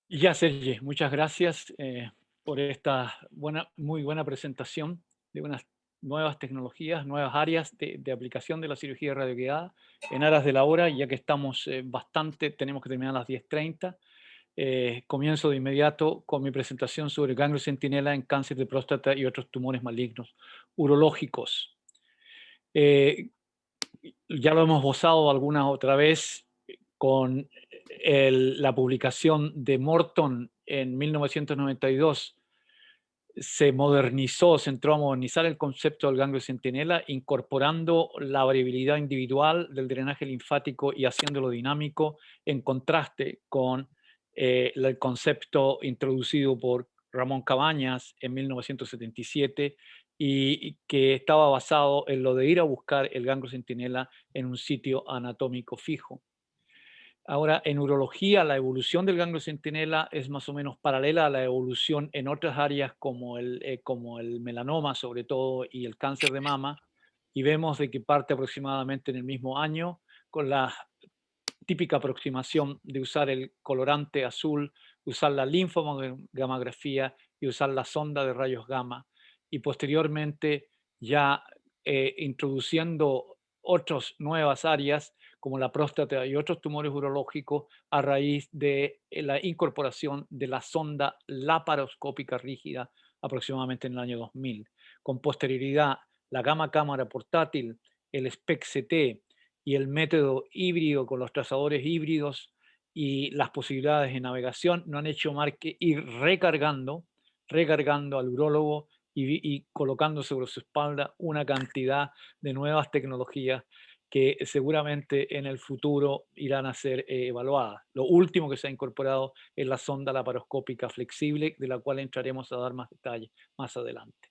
Ya, Sergi, muchas gracias por esta muy buena presentación de unas nuevas tecnologías, nuevas áreas de aplicación de la cirugía radioguiada en aras de la hora, ya que estamos tenemos que terminar a las 10:30. Comienzo de inmediato con mi presentación sobre el ganglio centinela en cáncer de próstata y otros tumores malignos urológicos. Eh, ya lo hemos gozado alguna otra vez con la publicación de Morton en 1992. Se entró a modernizar el concepto del ganglio centinela, incorporando la variabilidad individual del drenaje linfático y haciéndolo dinámico, en contraste con el concepto introducido por Ramón Cabañas en 1977 y que estaba basado en lo de ir a buscar el ganglio centinela en un sitio anatómico fijo. Ahora, en urología, la evolución del ganglio centinela es más o menos paralela a la evolución en otras áreas como el melanoma, sobre todo, y el cáncer de mama, y vemos de que parte aproximadamente en el mismo año, con la típica aproximación de usar el colorante azul, usar la linfogamografía y usar la sonda de rayos gamma, y posteriormente ya introduciendo otras nuevas áreas como la próstata y otros tumores urológicos a raíz de la incorporación de la sonda laparoscópica rígida aproximadamente en el año 2000. Con posterioridad, la gamma cámara portátil, el SPECT y el método híbrido con los trazadores híbridos y las posibilidades de navegación no han hecho más que ir recargando al urólogo y colocando sobre su espalda una cantidad de nuevas tecnologías que seguramente en el futuro irán a ser evaluadas. Lo último que se ha incorporado es la sonda laparoscópica flexible, de la cual entraremos a dar más detalles más adelante.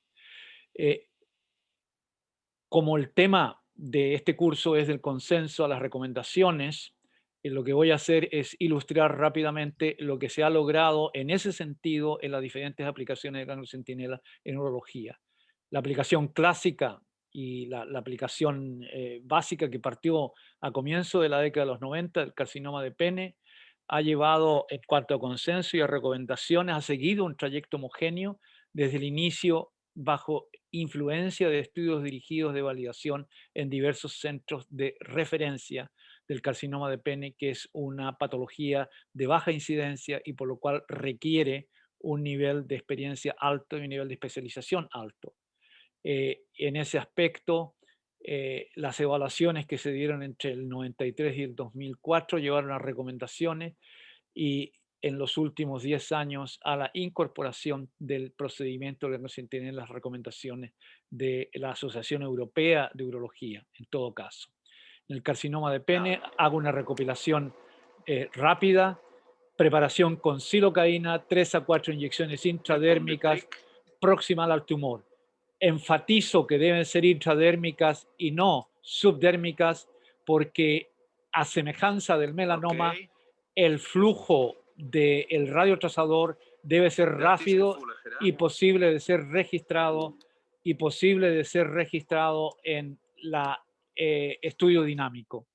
Eh, Como el tema de este curso es del consenso a las recomendaciones, lo que voy a hacer es ilustrar rápidamente lo que se ha logrado en ese sentido en las diferentes aplicaciones de ganglio centinela en urología. La aplicación clásica y la aplicación básica que partió a comienzo de la década de los 90, el carcinoma de pene, ha llevado en cuanto a consenso y a recomendaciones, ha seguido un trayecto homogéneo desde el inicio bajo influencia de estudios dirigidos de validación en diversos centros de referencia del carcinoma de pene, que es una patología de baja incidencia y por lo cual requiere un nivel de experiencia alto y un nivel de especialización alto. En ese aspecto, las evaluaciones que se dieron entre el 93 y el 2004 llevaron a recomendaciones y en los últimos 10 años a la incorporación del procedimiento que nos tienen las recomendaciones de la Asociación Europea de Urología, en todo caso. En el carcinoma de pene hago una recopilación rápida, preparación con silocaína, 3 a 4 inyecciones intradérmicas proximal al tumor. Enfatizo que deben ser intradérmicas y no subdérmicas porque a semejanza del melanoma, el flujo del radiotrazador debe ser rápido y posible de ser registrado en la estudio dinámico.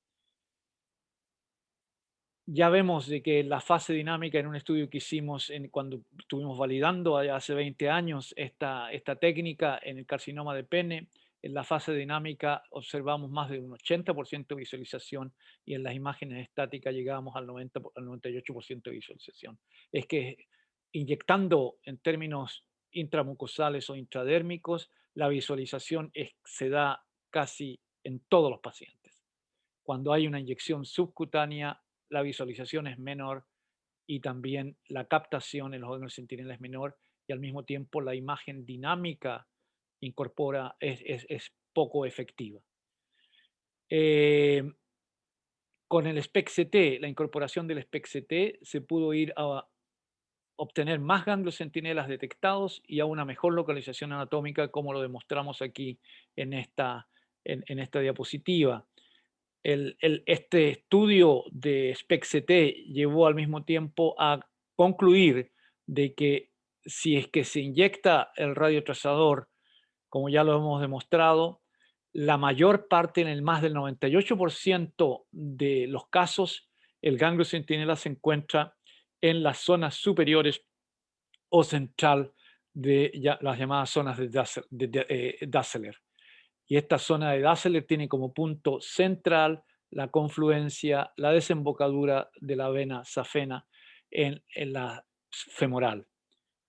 Ya vemos de que la fase dinámica en un estudio que hicimos cuando estuvimos validando hace 20 años esta técnica en el carcinoma de pene, en la fase dinámica observamos más de un 80% de visualización y en las imágenes estáticas llegábamos al 98% de visualización. Es que inyectando en términos intramucosales o intradérmicos, la visualización se da casi en todos los pacientes. Cuando hay una inyección subcutánea, la visualización es menor y también la captación en los órganos sentinela es menor y al mismo tiempo la imagen dinámica es poco efectiva. Eh, con el SPECT, la incorporación del SPECT, se pudo ir a obtener más ganglios centinelas detectados y a una mejor localización anatómica, como lo demostramos aquí en en esta diapositiva. Este estudio de SPECT llevó al mismo tiempo a concluir de que si es que se inyecta el radiotrazador, como ya lo hemos demostrado, la mayor parte, en el más del 98% de los casos, el ganglio centinela se encuentra en las zonas superiores o central de las llamadas zonas de Dasseler. Y esta zona de Dasseler tiene como punto central la confluencia, la desembocadura de la vena safena en la femoral.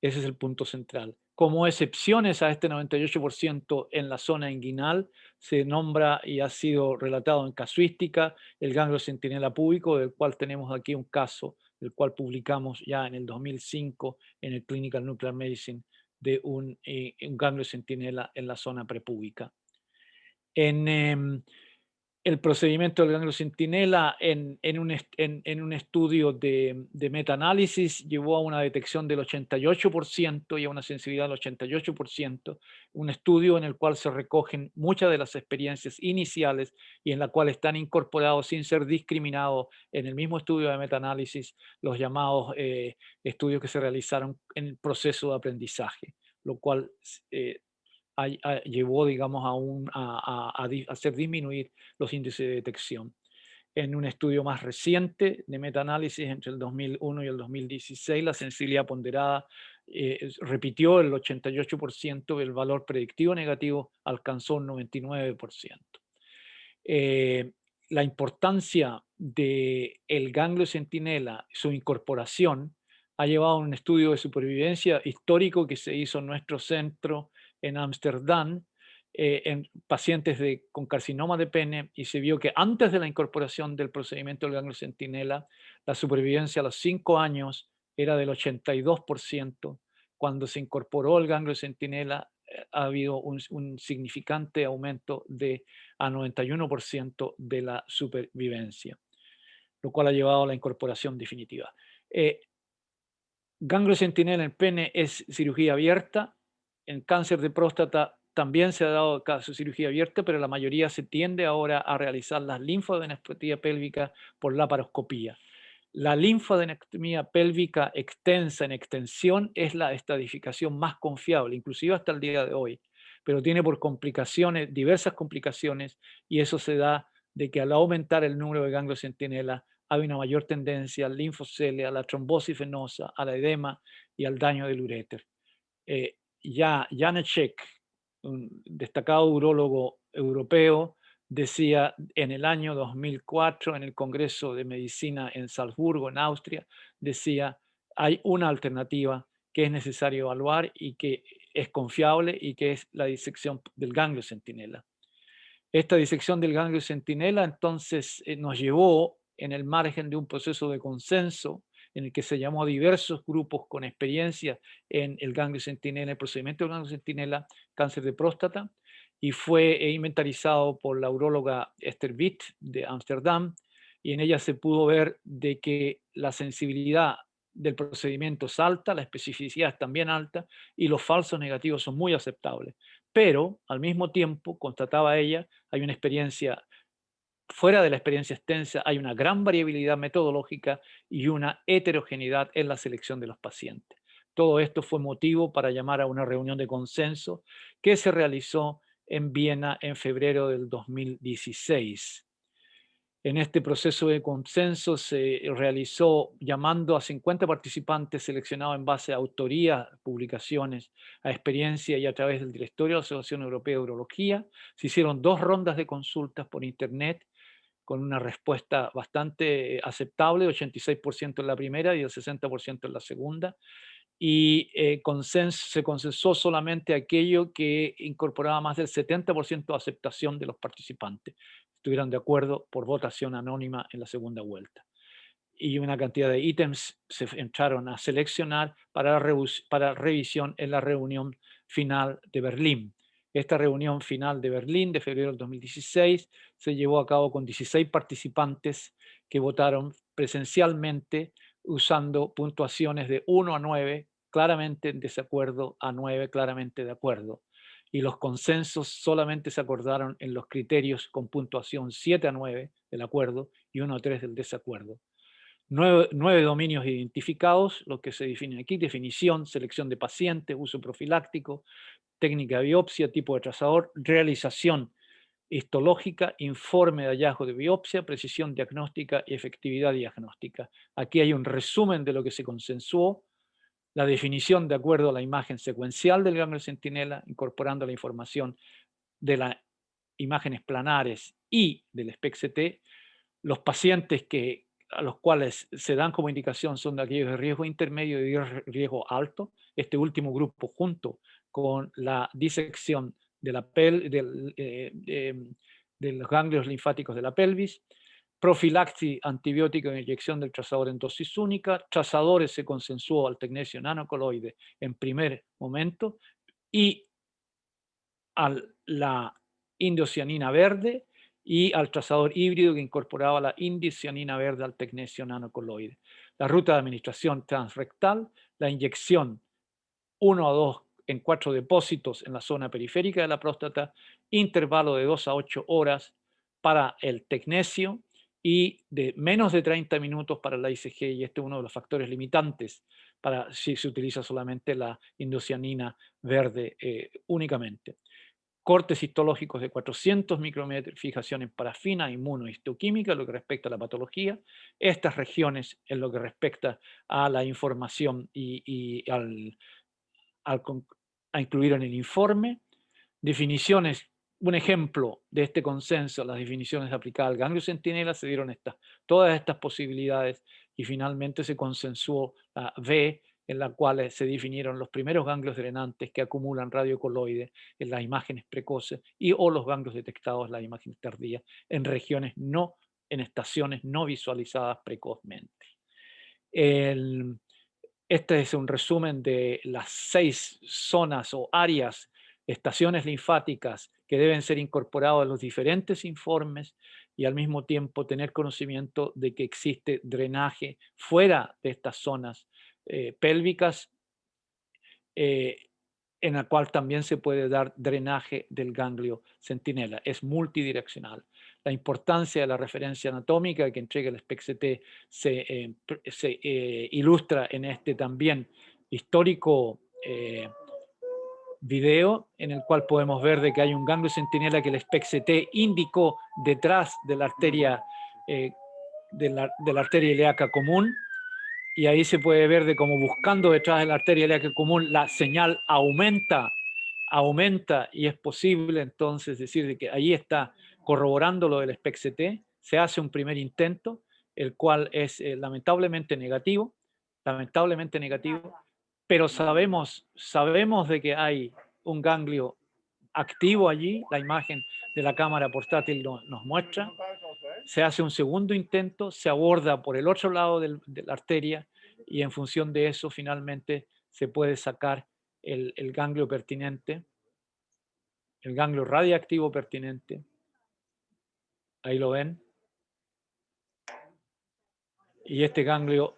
Ese es el punto central. Como excepciones a este 98% en la zona inguinal, se nombra y ha sido relatado en casuística el ganglio centinela púbico, del cual tenemos aquí un caso, del cual publicamos ya en el 2005 en el Clinical Nuclear Medicine, de un ganglio centinela en la zona prepúbica. En el procedimiento del ganglio centinela en un estudio de metaanálisis llevó a una detección del 88% y a una sensibilidad del 88%, un estudio en el cual se recogen muchas de las experiencias iniciales y en la cual están incorporados sin ser discriminados en el mismo estudio de metaanálisis los llamados estudios que se realizaron en el proceso de aprendizaje, lo cual llevó, digamos, a hacer disminuir los índices de detección. En un estudio más reciente de metaanálisis entre el 2001 y el 2016, la sensibilidad ponderada repitió el 88%, el valor predictivo negativo alcanzó un 99%. La importancia del ganglio centinela, su incorporación, ha llevado a un estudio de supervivencia histórico que se hizo en nuestro centro en Ámsterdam, en pacientes con carcinoma de pene, y se vio que antes de la incorporación del procedimiento del ganglio centinela, la supervivencia a los 5 años era del 82%. Cuando se incorporó el ganglio centinela, ha habido un significante aumento a 91% de la supervivencia, lo cual ha llevado a la incorporación definitiva. Ganglio centinela en pene es cirugía abierta. En cáncer de próstata también se ha dado caso de cirugía abierta, pero la mayoría se tiende ahora a realizar las linfadenectomía pélvica por laparoscopía. La linfadenectomía pélvica extensa en extensión es la estadificación más confiable, inclusive hasta el día de hoy, pero tiene por complicaciones, diversas complicaciones, y eso se da de que al aumentar el número de ganglios centinela hay una mayor tendencia al linfocelia, a la trombosis venosa, al edema y al daño del uréter. Janecek, un destacado urólogo europeo, decía en el año 2004 en el Congreso de Medicina en Salzburgo, en Austria, decía, hay una alternativa que es necesario evaluar y que es confiable y que es la disección del ganglio centinela. Esta disección del ganglio centinela entonces nos llevó en el margen de un proceso de consenso en el que se llamó a diversos grupos con experiencia en el ganglio centinela, el procedimiento del ganglio centinela, cáncer de próstata, y fue inventarizado por la uróloga Esther Witt de Ámsterdam, y en ella se pudo ver de que la sensibilidad del procedimiento es alta, la especificidad es también alta y los falsos negativos son muy aceptables. Pero al mismo tiempo, constataba ella, hay una experiencia, fuera de la experiencia extensa, hay una gran variabilidad metodológica y una heterogeneidad en la selección de los pacientes. Todo esto fue motivo para llamar a una reunión de consenso que se realizó en Viena en febrero del 2016. En este proceso de consenso se realizó llamando a 50 participantes seleccionados en base a autoría, publicaciones, a experiencia y a través del directorio de la Asociación Europea de Urología. Se hicieron 2 rondas de consultas por internet con una respuesta bastante aceptable, 86% en la primera y el 60% en la segunda. Y se consensó solamente aquello que incorporaba más del 70% de aceptación de los participantes. Estuvieron de acuerdo por votación anónima en la segunda vuelta. Y una cantidad de ítems se entraron a seleccionar para revisión en la reunión final de Berlín. Esta reunión final de Berlín de febrero del 2016 se llevó a cabo con 16 participantes que votaron presencialmente usando puntuaciones de 1 a 9, claramente en desacuerdo, a 9 claramente de acuerdo. Y los consensos solamente se acordaron en los criterios con puntuación 7 a 9 del acuerdo y 1 a 3 del desacuerdo. 9 dominios identificados, lo que se define aquí: definición, selección de pacientes, uso profiláctico, técnica de biopsia, tipo de trazador, realización histológica, informe de hallazgo de biopsia, precisión diagnóstica y efectividad diagnóstica. Aquí hay un resumen de lo que se consensuó, la definición de acuerdo a la imagen secuencial del ganglio centinela, incorporando la información de las imágenes planares y del SPECT-CT. Los pacientes a los cuales se dan como indicación son de aquellos de riesgo intermedio y de riesgo alto. Este último grupo, junto con la disección de, de los ganglios linfáticos de la pelvis, profilaxis antibiótica en inyección del trazador en dosis única, trazadores se consensuó al tecnesio nanocoloide en primer momento y a la indocianina verde y al trazador híbrido que incorporaba la indicianina verde al tecnesio nanocoloide. La ruta de administración transrectal, la inyección 1 a 2 en 4 depósitos en la zona periférica de la próstata, intervalo de 2 a 8 horas para el tecnesio y de menos de 30 minutos para la ICG, y este es uno de los factores limitantes para si se utiliza solamente la indocianina verde únicamente. Cortes histológicos de 400 micrometros, fijación en parafina, inmunohistoquímica, lo que respecta a la patología. Estas regiones en lo que respecta a la información y a incluir en el informe. Definiciones, un ejemplo de este consenso, las definiciones aplicadas al ganglio centinela, se dieron todas estas posibilidades y finalmente se consensuó la V, en la cual se definieron los primeros ganglios drenantes que acumulan radiocoloides en las imágenes precoces y o los ganglios detectados en las imágenes tardías en regiones en estaciones no visualizadas precozmente. Este es un resumen de las 6 zonas o áreas, estaciones linfáticas que deben ser incorporadas a los diferentes informes y al mismo tiempo tener conocimiento de que existe drenaje fuera de estas zonas pélvicas, en la cual también se puede dar drenaje del ganglio centinela. Es multidireccional. La importancia de la referencia anatómica que entrega el SPECT-CT se ilustra en este también histórico video, en el cual podemos ver de que hay un ganglio centinela que el SPECT-CT indicó detrás de la arteria, de la arteria ilíaca común, y ahí se puede ver de cómo buscando detrás de la arteria ilíaca común la señal aumenta y es posible entonces decir de que ahí está corroborando lo del SPECT-CT. Se hace un primer intento, el cual es lamentablemente negativo, pero sabemos de que hay un ganglio activo allí, la imagen de la cámara portátil nos muestra. Se hace un segundo intento, se aborda por el otro lado de la arteria y en función de eso finalmente se puede sacar el ganglio pertinente, el ganglio radiactivo pertinente. Ahí lo ven. Y este ganglio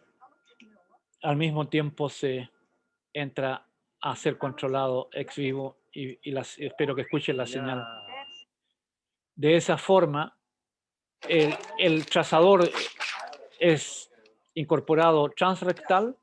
al mismo tiempo se entra a ser controlado ex vivo y espero que escuchen la señal. De esa forma, el trazador es incorporado transrectal,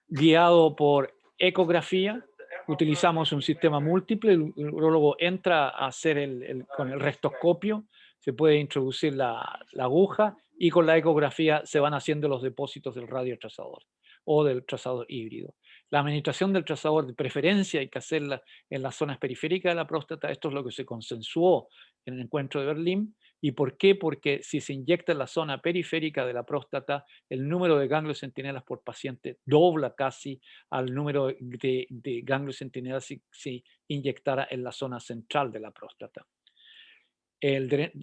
guiado por ecografía. Utilizamos un sistema múltiple, el urólogo entra a hacer con el rectoscopio, se puede introducir la aguja y con la ecografía se van haciendo los depósitos del radiotrazador o del trazador híbrido. La administración del trazador de preferencia hay que hacerla en las zonas periféricas de la próstata. Esto es lo que se consensuó en el encuentro de Berlín. ¿Y por qué? Porque si se inyecta en la zona periférica de la próstata, el número de ganglios centinelas por paciente dobla casi al número de ganglios centinelas si inyectara en la zona central de la próstata.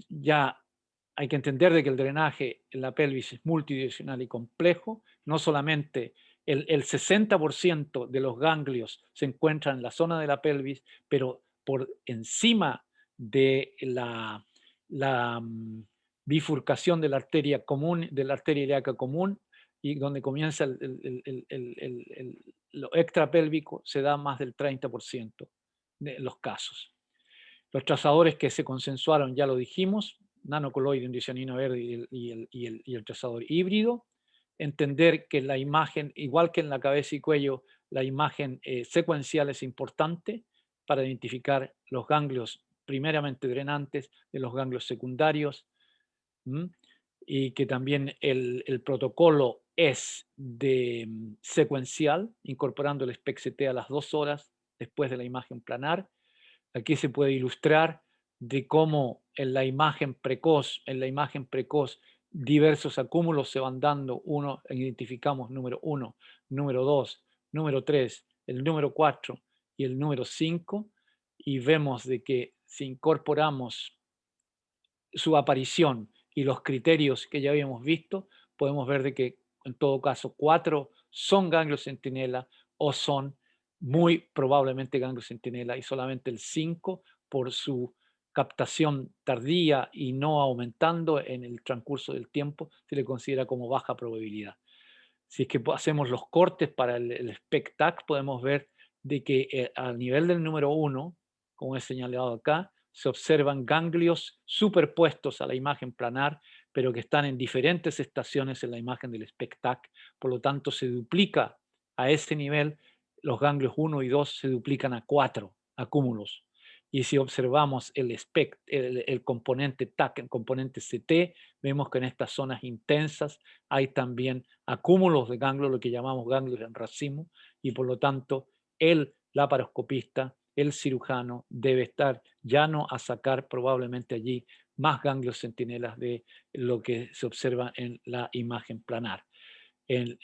Ya hay que entender de que el drenaje en la pelvis es multidireccional y complejo. No solamente el 60% de los ganglios se encuentran en la zona de la pelvis, pero por encima de la bifurcación de la arteria común, de la arteria ilíaca común, y donde comienza lo extrapélvico, se da más del 30% de los casos. Los trazadores que se consensuaron, ya lo dijimos, nanocoloide, indicianina verde y el trazador híbrido. Entender que la imagen, igual que en la cabeza y cuello, la imagen secuencial es importante para identificar los ganglios primeramente drenantes de los ganglios secundarios. ¿M? Y que también el protocolo es de secuencial, incorporando el SPECT-CT a las 2 horas después de la imagen planar. Aquí se puede ilustrar de cómo en la imagen precoz, diversos acúmulos se van dando. Identificamos número 1, número 2, número 3, el número 4 y el número 5, y vemos de que si incorporamos su aparición y los criterios que ya habíamos visto, podemos ver de que en todo caso 4 son ganglios centinela o son muy probablemente ganglios centinela, y solamente el 5, por su captación tardía y no aumentando en el transcurso del tiempo, se le considera como baja probabilidad. Si es que hacemos los cortes para el SPECT-TAC, podemos ver de que al nivel del número 1, como he señalado acá, se observan ganglios superpuestos a la imagen planar, pero que están en diferentes estaciones en la imagen del SPECT-TAC. Por lo tanto, se duplica a ese nivel, los ganglios 1 y 2 se duplican a 4 acúmulos. Y si observamos el componente TAC, el componente CT, vemos que en estas zonas intensas hay también acúmulos de ganglios, lo que llamamos ganglios en racimo, y por lo tanto el laparoscopista, el cirujano, debe estar llano a sacar probablemente allí más ganglios centinelas de lo que se observa en la imagen planar.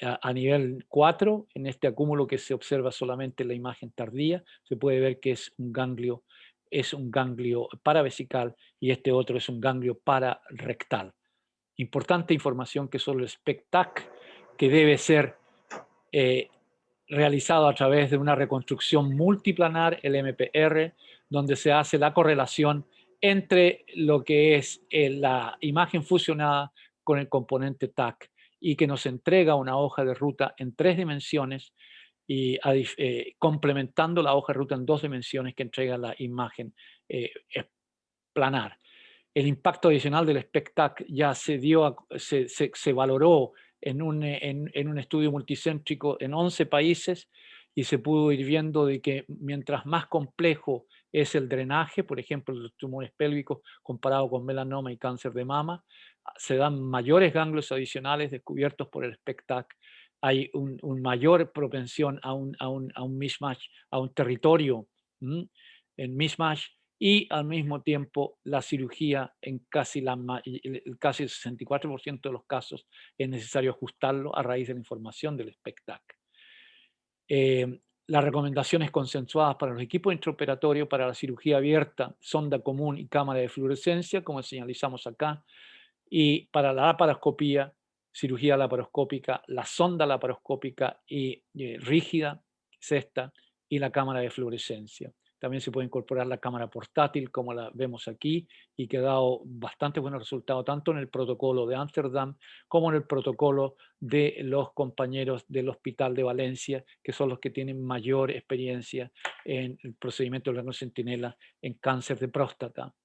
A nivel 4, en este acúmulo que se observa solamente en la imagen tardía, se puede ver que es un ganglio paravesical, y este otro es un ganglio pararectal. Importante información que solo el SPECT-TAC, que debe ser eh, realizado a través de una reconstrucción multiplanar, el MPR, donde se hace la correlación entre lo que es la imagen fusionada con el componente TAC, y que nos entrega una hoja de ruta en 3 dimensiones, y complementando la hoja de ruta en 2 dimensiones que entrega la imagen planar. El impacto adicional del SPECT-TAC ya se valoró en un estudio multicéntrico en 11 países, y se pudo ir viendo de que mientras más complejo es el drenaje, por ejemplo, los tumores pélvicos comparado con melanoma y cáncer de mama, se dan mayores ganglios adicionales descubiertos por el SPECT-TAC. Hay una mayor propensión a un mismatch, a un territorio en mismatch, y al mismo tiempo la cirugía en casi el 64% de los casos es necesario ajustarlo a raíz de la información del SPECT-TAC. Las recomendaciones consensuadas para los equipos intraoperatorios para la cirugía abierta, sonda común y cámara de fluorescencia, como señalizamos acá, y para la laparoscopía, cirugía laparoscópica, la sonda laparoscópica y rígida, cesta, y la cámara de fluorescencia. También se puede incorporar la cámara portátil, como la vemos aquí, y que ha dado bastante buenos resultados, tanto en el protocolo de Ámsterdam como en el protocolo de los compañeros del Hospital de Valencia, que son los que tienen mayor experiencia en el procedimiento de la centinela en cáncer de próstata.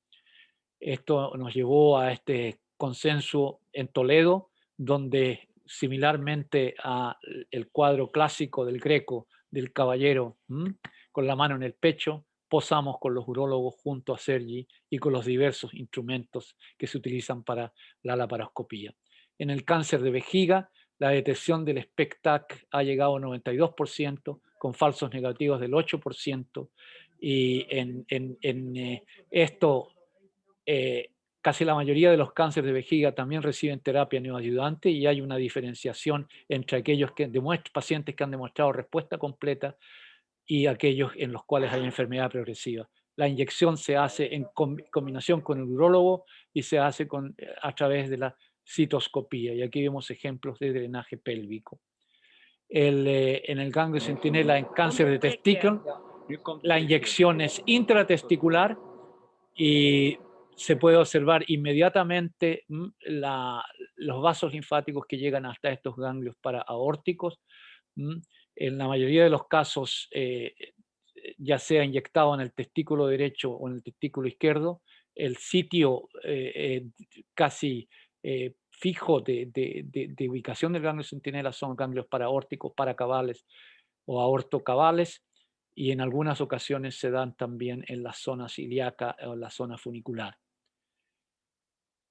Esto nos llevó a este consenso en Toledo, donde similarmente al cuadro clásico del Greco, del caballero con la mano en el pecho, posamos con los urólogos junto a Sergi y con los diversos instrumentos que se utilizan para la laparoscopía. En el cáncer de vejiga, la detección del SPECT-TAC ha llegado a 92%, con falsos negativos del 8%, y esto casi la mayoría de los cánceres de vejiga también reciben terapia neoayudante, y hay una diferenciación entre aquellos pacientes que han demostrado respuesta completa y aquellos en los cuales hay enfermedad progresiva. La inyección se hace en combinación con el urólogo y se hace a través de la citoscopía, y aquí vemos ejemplos de drenaje pélvico. En el ganglio centinela en cáncer de testículo, la inyección es intratesticular, y se puede observar inmediatamente los vasos linfáticos que llegan hasta estos ganglios paraorticos. En la mayoría de los casos, ya sea inyectado en el testículo derecho o en el testículo izquierdo, el sitio casi fijo de ubicación del ganglio centinela son ganglios paraórticos, paracavales o aortocavales, y en algunas ocasiones se dan también en la zona ilíaca o en la zona funicular.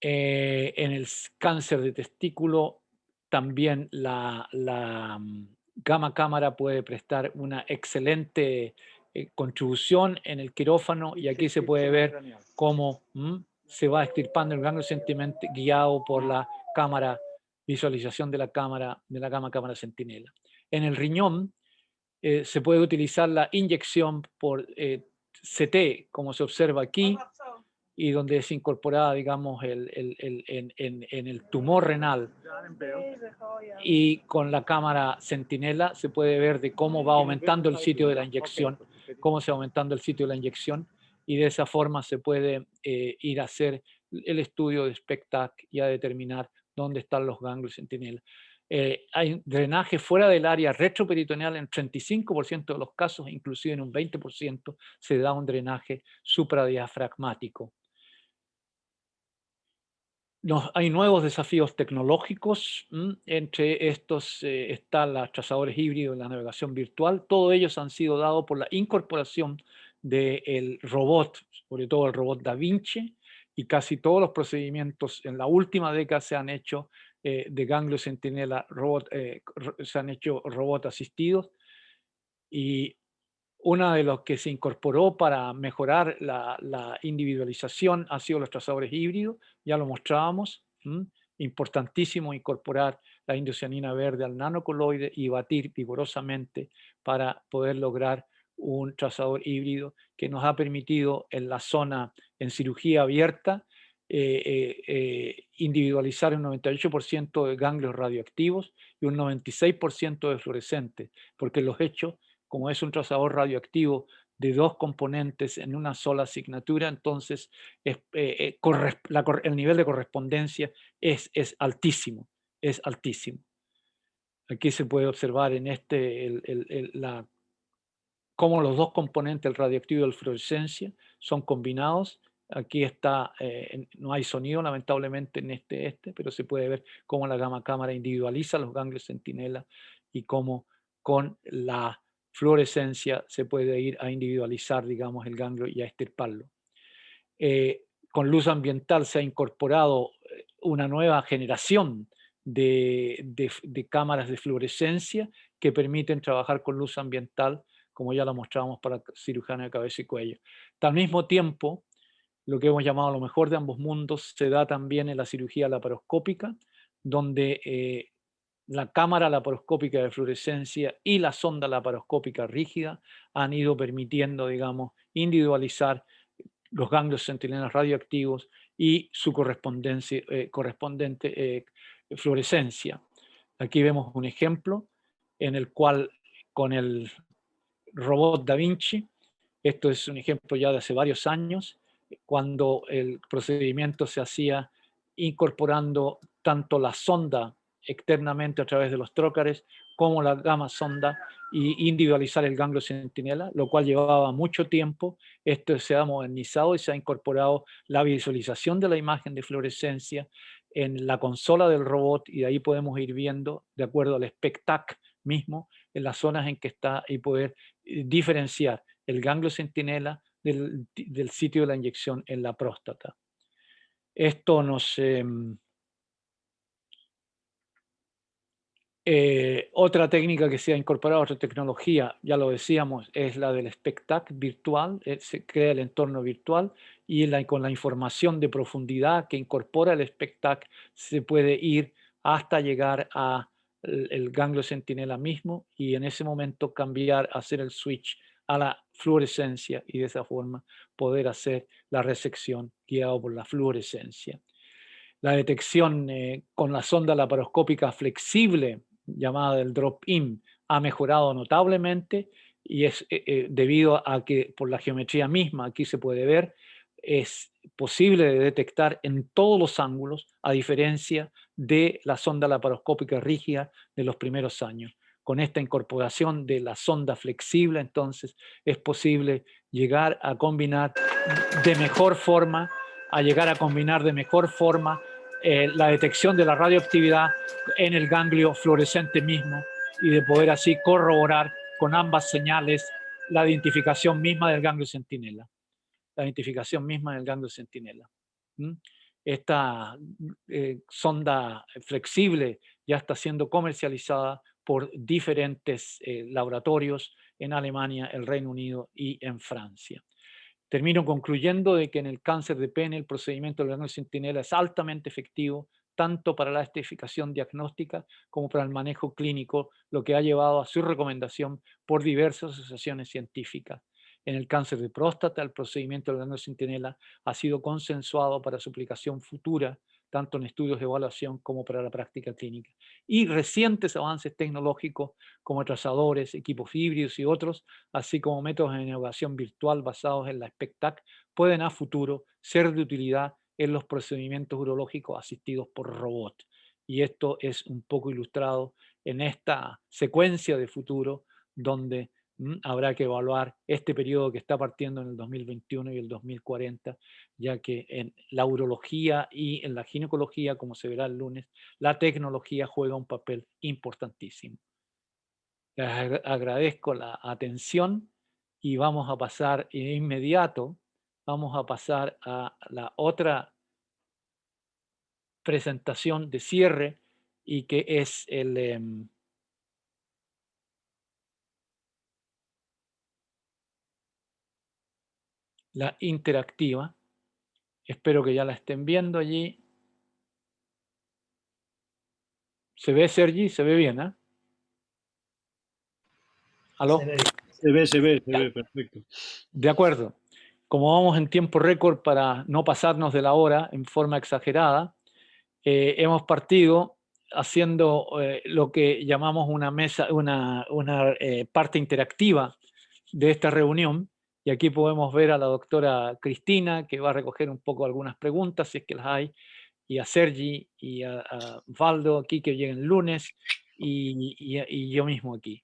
En el cáncer de testículo también la gamma cámara puede prestar una excelente contribución en el quirófano, y aquí se puede ver cómo se va extirpando el ganglio sentinela guiado por la cámara, visualización de la gamma cámara centinela. En el riñón se puede utilizar la inyección por CT, como se observa aquí, y donde es incorporada, digamos, en el tumor renal. Y con la cámara centinela se puede ver de cómo va aumentando el sitio de la inyección, cómo se va aumentando el sitio de la inyección, y de esa forma se puede ir a hacer el estudio de SPECT/ACT y a determinar dónde están los ganglios centinela. Hay drenaje fuera del área retroperitoneal en 35% de los casos, inclusive en un 20% se da un drenaje supradiafragmático. Hay nuevos desafíos tecnológicos. Entre estos están los trazadores híbridos y la navegación virtual. Todos ellos han sido dados por la incorporación del robot, sobre todo el robot Da Vinci, y casi todos los procedimientos en la última década se han hecho de ganglio centinela, se han hecho robot asistidos, y una de los que se incorporó para mejorar la individualización ha sido los trazadores híbridos, ya lo mostrábamos. Importantísimo incorporar la indocianina verde al nanocoloide y batir vigorosamente para poder lograr un trazador híbrido que nos ha permitido en la zona, en cirugía abierta, individualizar un 98% de ganglios radioactivos y un 96% de fluorescentes, porque los hechos, como es un trazador radioactivo de dos componentes en una sola asignatura, entonces el nivel de correspondencia es altísimo, es altísimo. Aquí se puede observar en cómo los dos componentes, el radioactivo y la fluorescencia, son combinados. Aquí está, no hay sonido lamentablemente en pero se puede ver cómo la gamma cámara individualiza los ganglios centinela y cómo con la fluorescencia se puede ir a individualizar, digamos, el ganglio y a extirparlo. Con luz ambiental se ha incorporado una nueva generación de cámaras de fluorescencia que permiten trabajar con luz ambiental, como ya lo mostrábamos para cirujanos de cabeza y cuello. Al mismo tiempo, lo que hemos llamado lo mejor de ambos mundos se da también en la cirugía laparoscópica, donde la cámara laparoscópica de fluorescencia y la sonda laparoscópica rígida han ido permitiendo, digamos, individualizar los ganglios centinelas radioactivos y su correspondiente fluorescencia. Aquí vemos un ejemplo en el cual con el robot Da Vinci, esto es un ejemplo ya de hace varios años, cuando el procedimiento se hacía incorporando tanto la sonda externamente a través de los trócares como la gamma sonda y individualizar el ganglio centinela, lo cual llevaba mucho tiempo. Esto se ha modernizado y se ha incorporado la visualización de la imagen de fluorescencia en la consola del robot, y de ahí podemos ir viendo, de acuerdo al SPECT/ACT mismo, en las zonas en que está y poder diferenciar el ganglio centinela del sitio de la inyección en la próstata. Esto nos... otra técnica que se ha incorporado, otra tecnología, ya lo decíamos, es la del SPECT/ACT virtual. Se crea el entorno virtual y con la información de profundidad que incorpora el SPECT/ACT se puede ir hasta llegar a el ganglio centinela mismo, y en ese momento cambiar, hacer el switch a la fluorescencia y de esa forma poder hacer la resección guiado por la fluorescencia. La detección con la sonda laparoscópica flexible, llamada del drop-in, ha mejorado notablemente, y es debido a que por la geometría misma, aquí se puede ver, es posible de detectar en todos los ángulos, a diferencia de la sonda laparoscópica rígida de los primeros años. Con esta incorporación de la sonda flexible, entonces, es posible llegar a combinar de mejor forma, la detección de la radioactividad en el ganglio fluorescente mismo, y de poder así corroborar con ambas señales la identificación misma del ganglio centinela. La identificación misma del ganglio centinela. ¿Mm? Esta sonda flexible ya está siendo comercializada por diferentes laboratorios en Alemania, el Reino Unido y en Francia. Termino concluyendo de que en el cáncer de pene el procedimiento del ganglio centinela es altamente efectivo, tanto para la estratificación diagnóstica como para el manejo clínico, lo que ha llevado a su recomendación por diversas asociaciones científicas. En el cáncer de próstata, el procedimiento del ganglio centinela ha sido consensuado para su aplicación futura, tanto en estudios de evaluación como para la práctica clínica. Y recientes avances tecnológicos como trazadores, equipos híbridos y otros, así como métodos de innovación virtual basados en la SPECTAC, pueden a futuro ser de utilidad en los procedimientos urológicos asistidos por robot. Y esto es un poco ilustrado en esta secuencia de futuro donde habrá que evaluar este periodo que está partiendo en el 2021 y el 2040, ya que en la urología y en la ginecología, como se verá el lunes, la tecnología juega un papel importantísimo. Les agradezco la atención y vamos a pasar de inmediato, vamos a pasar a la otra presentación de cierre y que es la interactiva. Espero que ya la estén viendo allí. ¿Se ve, Sergi? ¿Se ve bien? ¿Aló? Se ve, perfecto. De acuerdo. Como vamos en tiempo récord para no pasarnos de la hora en forma exagerada, hemos partido haciendo lo que llamamos una mesa, una parte interactiva de esta reunión. Y aquí podemos ver a la doctora Cristina, que va a recoger un poco algunas preguntas, si es que las hay, y a Sergi y a Valdo aquí, que lleguen el lunes, y yo mismo aquí.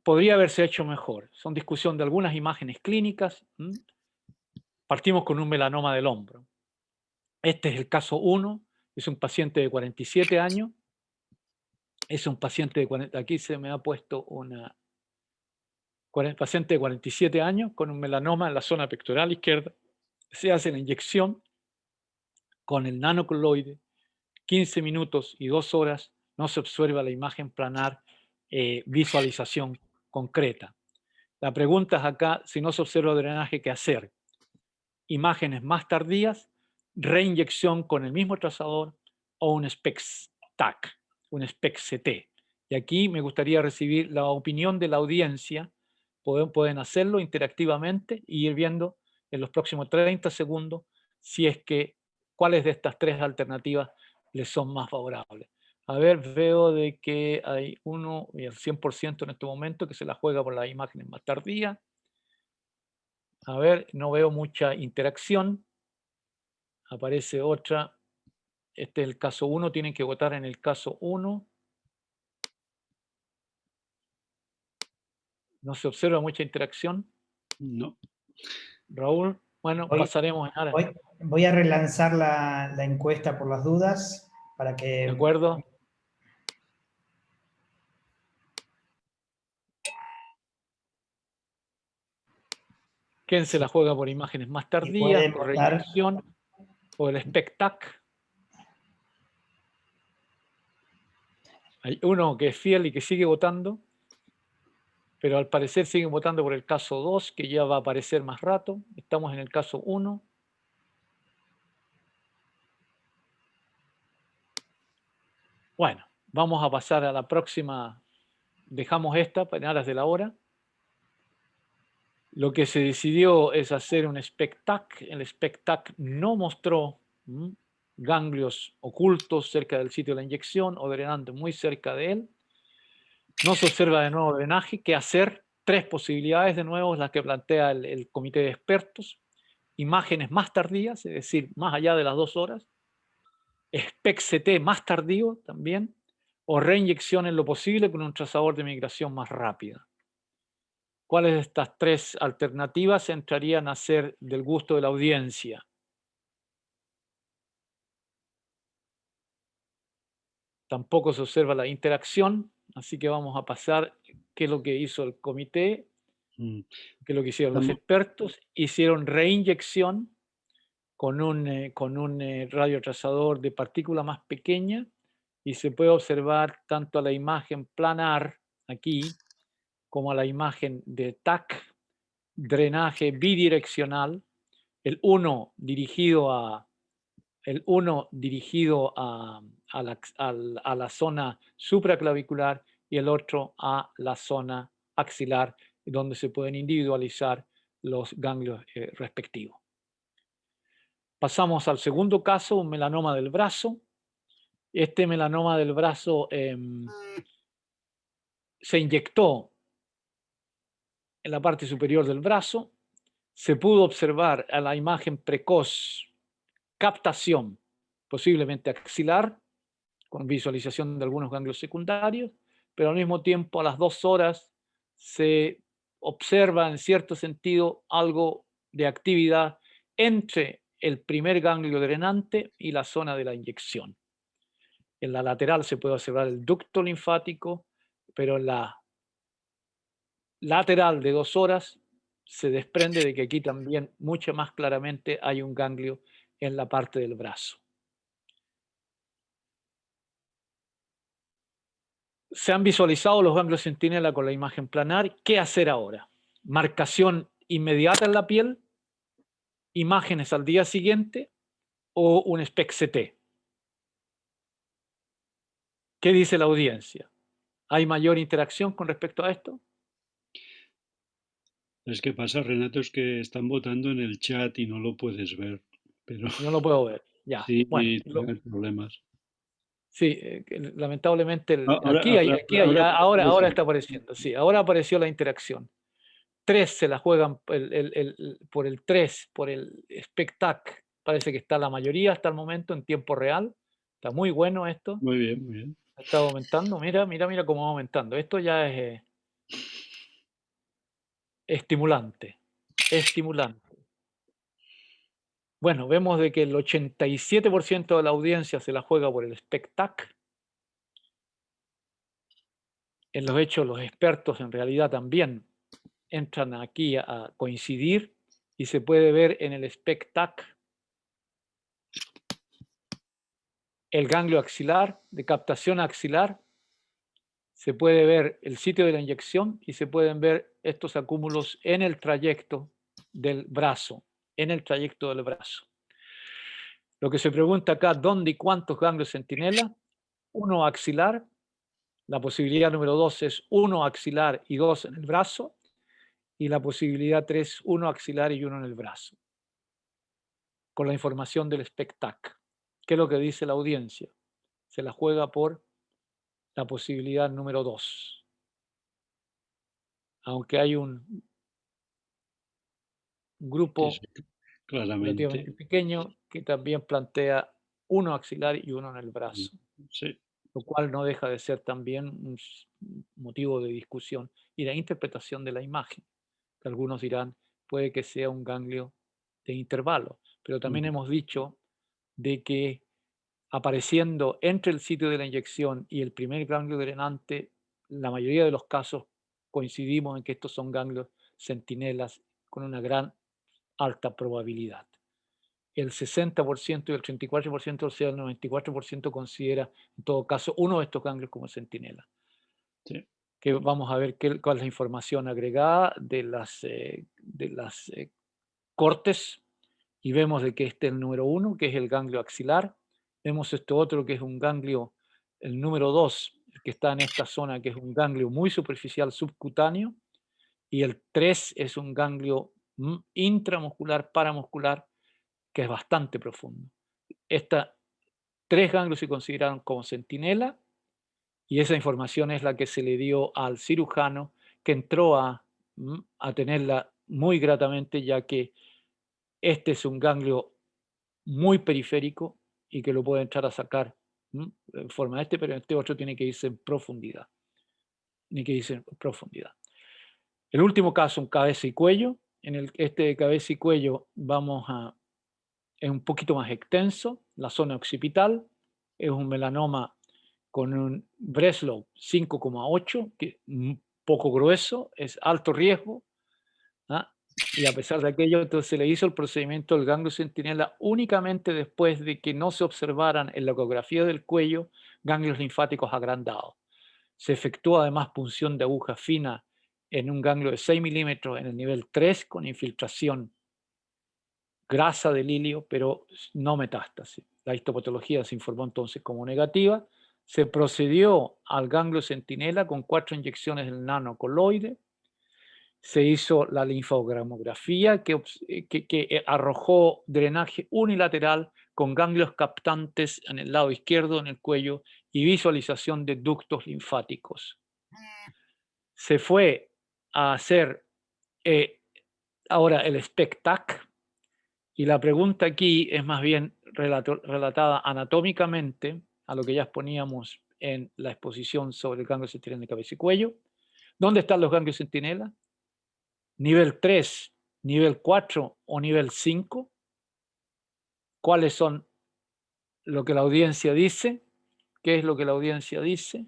Podría haberse hecho mejor. Son discusión de algunas imágenes clínicas. Partimos con un melanoma del hombro. Este es el caso 1, es un paciente de 47 años. Es un paciente de 40, aquí se me ha puesto una paciente de 47 años con un melanoma en la zona pectoral izquierda. Se hace la inyección con el nanocoloide, 15 minutos y 2 horas, no se observa la imagen planar, visualización concreta. La pregunta es acá, si no se observa drenaje, ¿qué hacer? Imágenes más tardías, reinyección con el mismo trazador o un SPECT-TAC, un SPECT-CT. Y aquí me gustaría recibir la opinión de la audiencia. Pueden hacerlo interactivamente y ir viendo en los próximos 30 segundos si es que cuáles de estas tres alternativas les son más favorables. A ver, veo de que hay uno y el 100% en este momento que se la juega por las imágenes más tardías. A ver, no veo mucha interacción. Aparece otra. Este es el caso 1. Tienen que votar en el caso 1. No se observa mucha interacción. No. Raúl, bueno, pasaremos ahora. Voy a relanzar la encuesta por las dudas para que... De acuerdo. ¿Quién se la juega por imágenes más tardías, por reinyección, o el SPECT-TAC? Hay uno que es fiel y que sigue votando, pero al parecer siguen votando por el caso 2, que ya va a aparecer más rato. Estamos en el caso 1. Bueno, vamos a pasar a la próxima. Dejamos esta para aras de la hora. Lo que se decidió es hacer un SPECT-TAC. El SPECT-TAC no mostró ganglios ocultos cerca del sitio de la inyección o drenando muy cerca de él. No se observa de nuevo drenaje. ¿Qué hacer? Tres posibilidades de nuevo, las que plantea el comité de expertos. Imágenes más tardías, es decir, más allá de las 2 horas. SPECT-CT más tardío también. O reinyección en lo posible con un trazador de migración más rápida. ¿Cuáles de estas tres alternativas entrarían a ser del gusto de la audiencia? Tampoco se observa la interacción. Así que vamos a pasar qué es lo que hizo el comité, Mm. qué es lo que hicieron los Estamos- expertos. Hicieron reinyección con un radiotrazador de partícula más pequeña y se puede observar tanto a la imagen planar aquí como a la imagen de TAC, drenaje bidireccional, el uno dirigido a la zona supraclavicular y el otro a la zona axilar, donde se pueden individualizar los ganglios respectivos. Pasamos al segundo caso, un melanoma del brazo. Este melanoma del brazo se inyectó en la parte superior del brazo. Se pudo observar a la imagen precoz captación, posiblemente axilar, con visualización de algunos ganglios secundarios, pero al mismo tiempo a las 2 horas se observa en cierto sentido algo de actividad entre el primer ganglio drenante y la zona de la inyección. En la lateral se puede observar el ducto linfático, pero en la lateral de 2 horas se desprende de que aquí también mucho más claramente hay un ganglio en la parte del brazo. Se han visualizado los ganglios centinela con la imagen planar. ¿Qué hacer ahora? ¿Marcación inmediata en la piel? ¿Imágenes al día siguiente? ¿O un SPECT-CT? ¿Qué dice la audiencia? ¿Hay mayor interacción con respecto a esto? Es que pasa, Renato, es que están votando en el chat y no lo puedes ver. Pero No lo puedo ver. Ya, sí, bueno, hay problemas. sí, lamentablemente Ahora, ahora está apareciendo. Sí, ahora apareció la interacción. 3 se la juegan por el 3, por el SPECTAC. Parece que está la mayoría hasta el momento en tiempo real. Está muy bueno esto. Muy bien, muy bien. Está aumentando. Mira, mira, mira cómo va aumentando. Esto ya es estimulante. Estimulante. Bueno, vemos de que el 87% de la audiencia se la juega por el SPECTAC. En los hechos, los expertos en realidad también entran aquí a coincidir y se puede ver en el SPECTAC el ganglio axilar, de captación axilar, se puede ver el sitio de la inyección y se pueden ver estos acúmulos en el trayecto del brazo, en el trayecto del brazo. Lo que se pregunta acá, ¿dónde y cuántos ganglios centinela? Uno axilar, la posibilidad número 2 es 1 axilar y 2 en el brazo, y la posibilidad 3, 1 axilar y 1 en el brazo, con la información del SPECTAC. ¿Qué es lo que dice la audiencia? Se la juega por la posibilidad número 2. Aunque hay un Sí, sí, grupo relativamente claramente. pequeño que también plantea 1 axilar y 1 en el brazo, Sí. lo cual no deja de ser también un motivo de discusión y de interpretación de la imagen, que algunos dirán puede que sea un ganglio de intervalo, pero también hemos dicho de que apareciendo entre el sitio de la inyección y el primer ganglio drenante, la mayoría de los casos coincidimos en que estos son ganglios centinelas con una gran alta probabilidad. El 60% y el 34%, o sea, el 94% considera en todo caso uno de estos ganglios como centinela. Sí. Que vamos a ver cuál es la información agregada de las cortes y vemos de que este es el número 1, que es el ganglio axilar. Vemos esto otro que es un ganglio, el número 2, que está en esta zona, que es un ganglio muy superficial subcutáneo, y el 3 es un ganglio intramuscular, paramuscular, que es bastante profundo. Estas 3 ganglios se consideraron como centinela, y esa información es la que se le dio al cirujano, que entró a tenerla muy gratamente, ya que este es un ganglio muy periférico y que lo puede entrar a sacar en forma de pero este otro tiene que irse en profundidad. Tiene que irse en profundidad. El último caso, un cabeza y cuello. En este cabeza y cuello es un poquito más extenso, la zona occipital, es un melanoma con un Breslow 5,8, que es un poco grueso, es alto riesgo, ¿ah? Y a pesar de aquello, entonces se le hizo el procedimiento del ganglio centinela únicamente después de que no se observaran en la ecografía del cuello ganglios linfáticos agrandados. Se efectuó además punción de aguja fina en un ganglio de 6 milímetros en el nivel 3 con infiltración grasa del ilio, pero no metástasis. La histopatología se informó entonces como negativa. Se procedió al ganglio centinela con 4 inyecciones del nanocoloide. Se hizo la linfogramografía que arrojó drenaje unilateral con ganglios captantes en el lado izquierdo en el cuello y visualización de ductos linfáticos. Se fue a hacer ahora el SPECTAC, y la pregunta aquí es más bien relatada anatómicamente a lo que ya exponíamos en la exposición sobre el ganglio centinela de cabeza y cuello. ¿Dónde están los ganglios centinela? ¿Nivel 3, nivel 4 o nivel 5? ¿Cuáles son lo que la audiencia dice? ¿Qué es lo que la audiencia dice?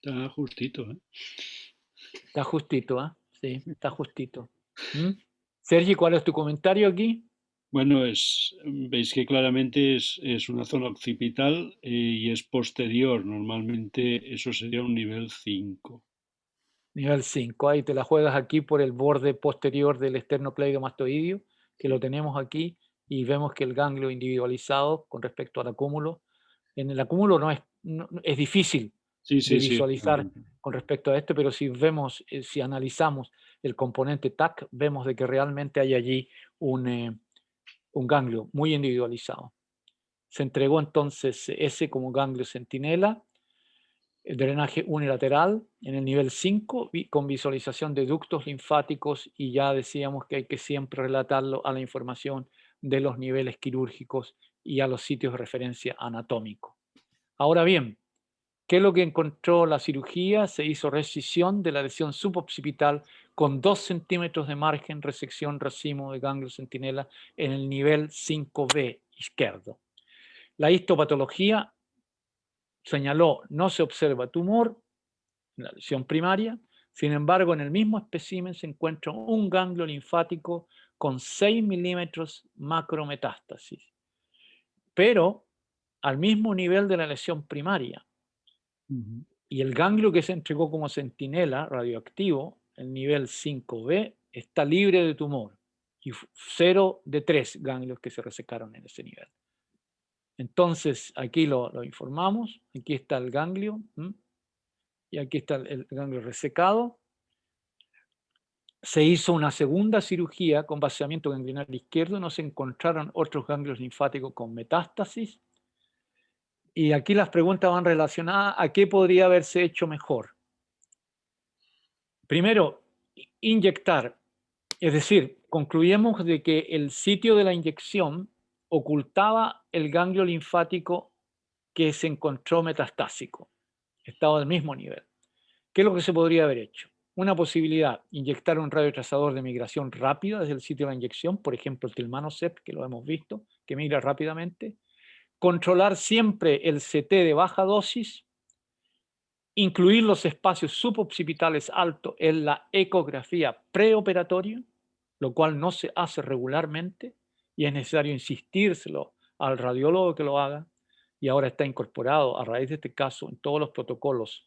Está justito, ¿eh? Está justito, ¿eh? Sí, está justito. ¿Mm? Sergi, ¿cuál es tu comentario aquí? Bueno, veis que claramente es una zona occipital y es posterior. Normalmente eso sería un nivel 5. Nivel 5. Ahí te la juegas aquí por el borde posterior del esternocleidomastoideo, que lo tenemos aquí, y vemos que el ganglio individualizado con respecto al acúmulo, en el acúmulo es difícil Sí, de sí, sí. visualizar con respecto a esto, pero si vemos, si analizamos el componente TAC, vemos de que realmente hay allí un ganglio muy individualizado. Se entregó entonces ese como ganglio centinela, el drenaje unilateral en el nivel 5 con visualización de ductos linfáticos, y ya decíamos que hay que siempre relatarlo a la información de los niveles quirúrgicos y a los sitios de referencia anatómico. Ahora bien, ¿qué es lo que encontró la cirugía? Se hizo resección de la lesión suboccipital con 2 centímetros de margen, resección racimo de ganglio centinela en el nivel 5B izquierdo. La histopatología señaló, no se observa tumor en la lesión primaria, sin embargo, en el mismo espécimen se encuentra un ganglio linfático con 6 milímetros macrometástasis, pero al mismo nivel de la lesión primaria. Y el ganglio que se entregó como centinela radioactivo, el nivel 5B, está libre de tumor, y 0 de 3 ganglios que se resecaron en ese nivel. Entonces, aquí lo informamos, aquí está el ganglio, y aquí está el ganglio resecado. Se hizo una segunda cirugía con vaciamiento ganglionar izquierdo, no se encontraron otros ganglios linfáticos con metástasis. Y aquí las preguntas van relacionadas a qué podría haberse hecho mejor. Primero, inyectar, es decir, concluimos de que el sitio de la inyección ocultaba el ganglio linfático que se encontró metastásico, estaba al mismo nivel. ¿Qué es lo que se podría haber hecho? Una posibilidad, inyectar un radiotrazador de migración rápida desde el sitio de la inyección, por ejemplo el tilmanocept, que lo hemos visto, que migra rápidamente. Controlar siempre el CT de baja dosis, incluir los espacios suboccipitales altos en la ecografía preoperatoria, lo cual no se hace regularmente y es necesario insistírselo al radiólogo que lo haga, y ahora está incorporado a raíz de este caso en todos los protocolos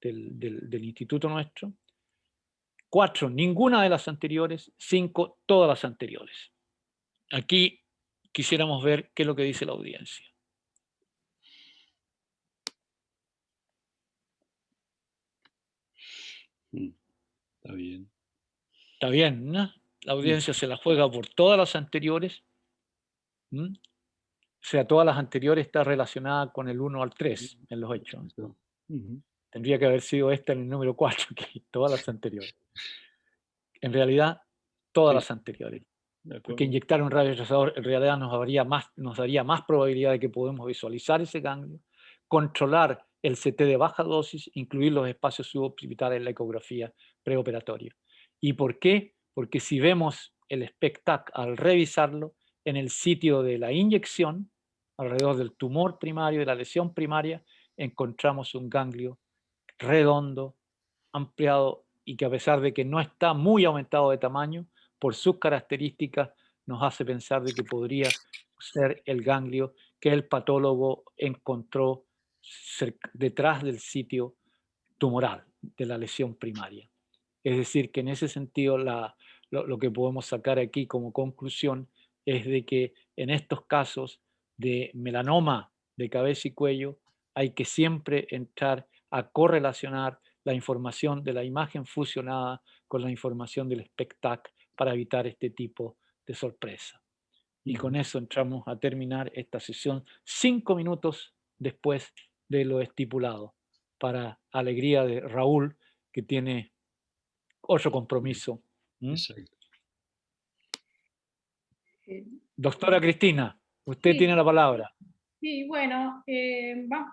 del instituto nuestro. 4, ninguna de las anteriores. 5, todas las anteriores. Aquí quisiéramos ver qué es lo que dice la audiencia. Está bien. Está bien, ¿no? La audiencia se la juega por todas las anteriores. O sea, todas las anteriores está relacionada con el 1 al 3 en los hechos. Tendría que haber sido esta en el número 4, que todas las anteriores. En realidad, todas las anteriores. de porque acuerdo. inyectar un radiotrasador en realidad nos daría más probabilidad de que podemos visualizar ese ganglio, controlar el CT de baja dosis, incluir los espacios suboccipitales en la ecografía preoperatoria. ¿Y por qué? Porque si vemos el SPECTAC al revisarlo en el sitio de la inyección, alrededor del tumor primario, de la lesión primaria, encontramos un ganglio redondo, ampliado y que a pesar de que no está muy aumentado de tamaño, por sus características nos hace pensar de que podría ser el ganglio que el patólogo encontró detrás del sitio tumoral de la lesión primaria. Es decir, que en ese sentido lo que podemos sacar aquí como conclusión es de que en estos casos de melanoma de cabeza y cuello hay que siempre entrar a correlacionar la información de la imagen fusionada con la información del SPECTAC para evitar este tipo de sorpresa. Y con eso entramos a terminar esta sesión 5 minutos después de lo estipulado, para alegría de Raúl, que tiene otro compromiso. Exacto. Doctora Cristina, usted Sí, tiene la palabra. sí, bueno,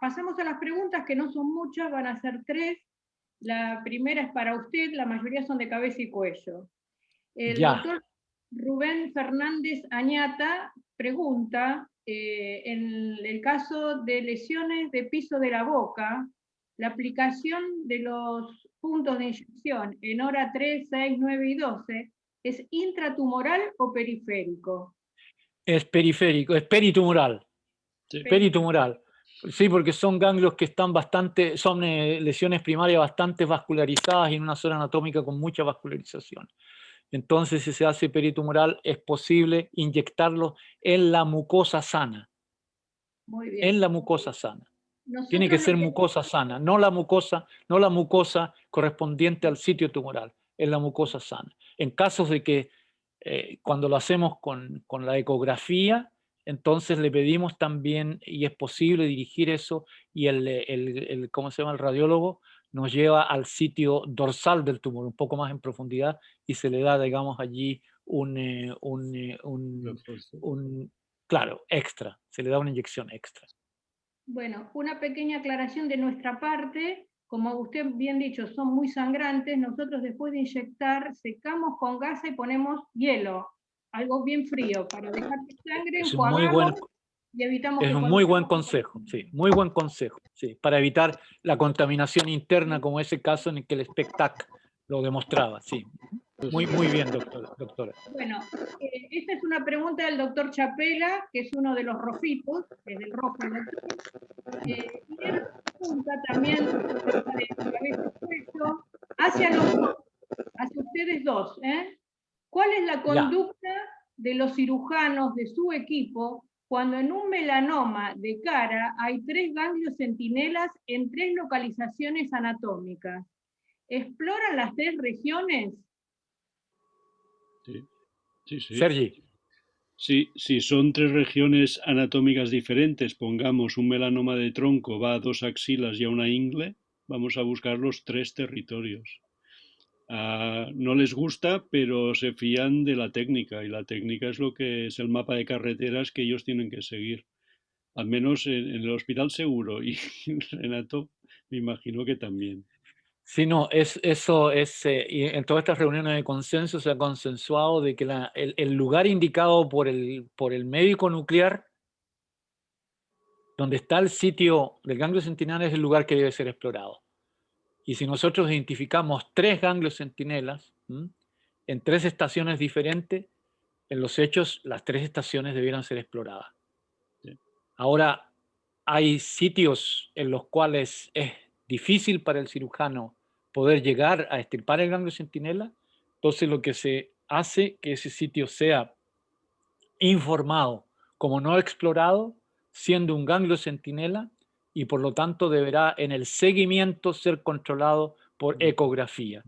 pasamos a las preguntas, que no son muchas, van a ser 3. La primera es para usted, la mayoría son de cabeza y cuello. El Ya. doctor Rubén Fernández Añata pregunta, en el caso de lesiones de piso de la boca, la aplicación de los puntos de inyección en hora 3, 6, 9 y 12, ¿es intratumoral o periférico? Es periférico, es peritumoral. Sí. Peritumoral. Sí, porque son ganglios que están bastante, son lesiones primarias bastante vascularizadas y en una zona anatómica con mucha vascularización. Entonces, si se hace peritumoral, es posible inyectarlo en la mucosa sana. Muy bien. En la mucosa sana. Tiene que Nosotros ser mucosa sana, no la mucosa correspondiente al sitio tumoral, es la mucosa sana. En casos de que cuando lo hacemos con la ecografía, entonces le pedimos también, y es posible dirigir eso, y ¿cómo se llama? El radiólogo nos lleva al sitio dorsal del tumor, un poco más en profundidad, y se le da, digamos, allí claro, extra, se le da una inyección extra. Bueno, una pequeña aclaración de nuestra parte. Como usted bien dicho, son muy sangrantes. Nosotros después de inyectar, secamos con gasa y ponemos hielo, algo bien frío, para dejar que sangre, Es un muy buen, y evitamos es que un cuando... muy buen consejo, sí, muy buen consejo, sí, para evitar la contaminación interna, como ese caso en el que el SPECTAC lo demostraba, sí. Muy bien, doctora. Bueno, esta es una pregunta del doctor Chapela, que es uno de los rojitos, del rojo el doctor. Y él pregunta también acerca de cabeza y cuello, hacia ustedes dos, ¿cuál es la conducta de los cirujanos de su equipo cuando en un melanoma de cara hay 3 ganglios centinelas en 3 localizaciones anatómicas? ¿Exploran las 3 regiones? Sí. Sergi. Sí, si son 3 regiones anatómicas diferentes, pongamos un melanoma de tronco, va a 2 axilas y a una ingle, vamos a buscar los 3 territorios. No les gusta, pero se fían de la técnica, y la técnica es lo que es el mapa de carreteras que ellos tienen que seguir. Al menos en el hospital seguro, y Renato me imagino que también. Sí, no, eso es, y en todas estas reuniones de consenso se ha consensuado de que el lugar indicado por el médico nuclear, donde está el sitio del ganglio centinela, es el lugar que debe ser explorado. Y si nosotros identificamos 3 ganglios centinelas en 3 estaciones diferentes, en los hechos las 3 estaciones debieran ser exploradas. Sí. Ahora, hay sitios en los cuales es difícil para el cirujano poder llegar a extirpar el ganglio centinela, entonces lo que se hace que ese sitio sea informado como no explorado, siendo un ganglio centinela, y por lo tanto deberá en el seguimiento ser controlado por ecografía.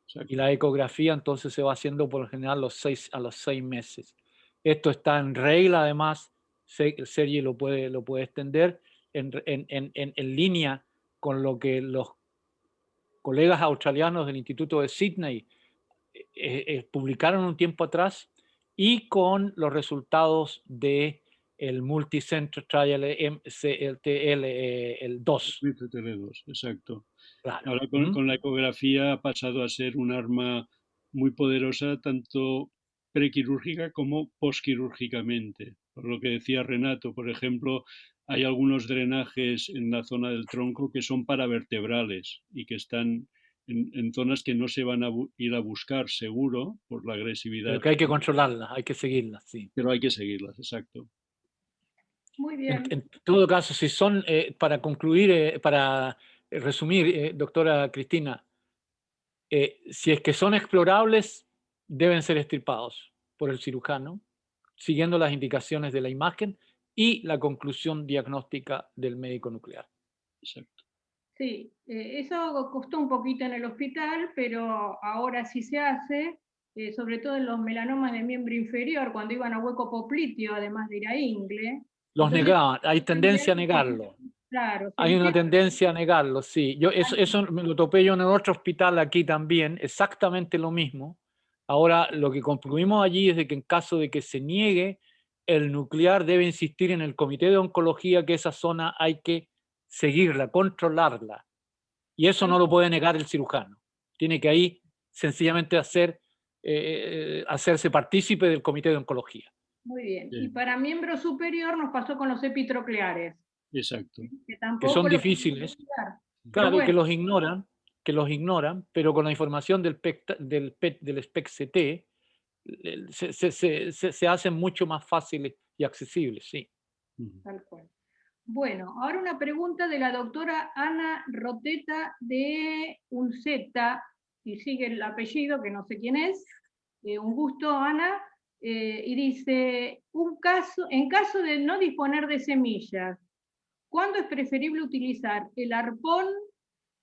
Exacto. Y la ecografía entonces se va haciendo por lo general a los 6 meses. Esto está en regla, además, Sergi lo puede extender, en línea con lo que los colegas australianos del Instituto de Sydney publicaron un tiempo atrás, y con los resultados de el Multicenter Trial MCLTL, el 2. MCTL2, exacto. Claro. Ahora con la ecografía ha pasado a ser un arma muy poderosa, tanto prequirúrgica como posquirúrgicamente. Por lo que decía Renato, por ejemplo, hay algunos drenajes en la zona del tronco que son paravertebrales y que están en zonas que no se van a ir a buscar seguro por la agresividad. Pero que hay que controlarlas, hay que seguirlas, sí. Pero hay que seguirlas, exacto. Muy bien. En todo caso, si son, para concluir, para resumir, doctora Cristina, si es que son explorables, deben ser extirpados por el cirujano, siguiendo las indicaciones de la imagen y la conclusión diagnóstica del médico nuclear. Exacto. Sí, eso costó un poquito en el hospital, pero ahora sí se hace, sobre todo en los melanomas de miembro inferior, cuando iban a hueco popliteo, además de ir a ingle. Los Entonces, negaban, hay tendencia a negarlo. Claro, Hay una tendencia a negarlo, sí. Eso me lo topé yo en otro hospital aquí también, exactamente lo mismo. Ahora, lo que concluimos allí es de que en caso de que se niegue, el nuclear debe insistir en el comité de oncología que esa zona hay que seguirla, controlarla. Y eso no lo puede negar el cirujano. Tiene que ahí sencillamente hacerse partícipe del comité de oncología. Muy bien. Sí. Y para miembro superior nos pasó con los epitrocleares. Exacto. Que son difíciles. Claro, bueno, que los ignoran, pero con la información del SPECT-CT se hacen mucho más fáciles y accesibles, sí. Tal cual. Bueno, ahora una pregunta de la doctora Ana Roteta de UNZETA, y sigue el apellido, que no sé quién es. Un gusto, Ana. Y dice, en caso de no disponer de semillas, ¿cuándo es preferible utilizar el arpón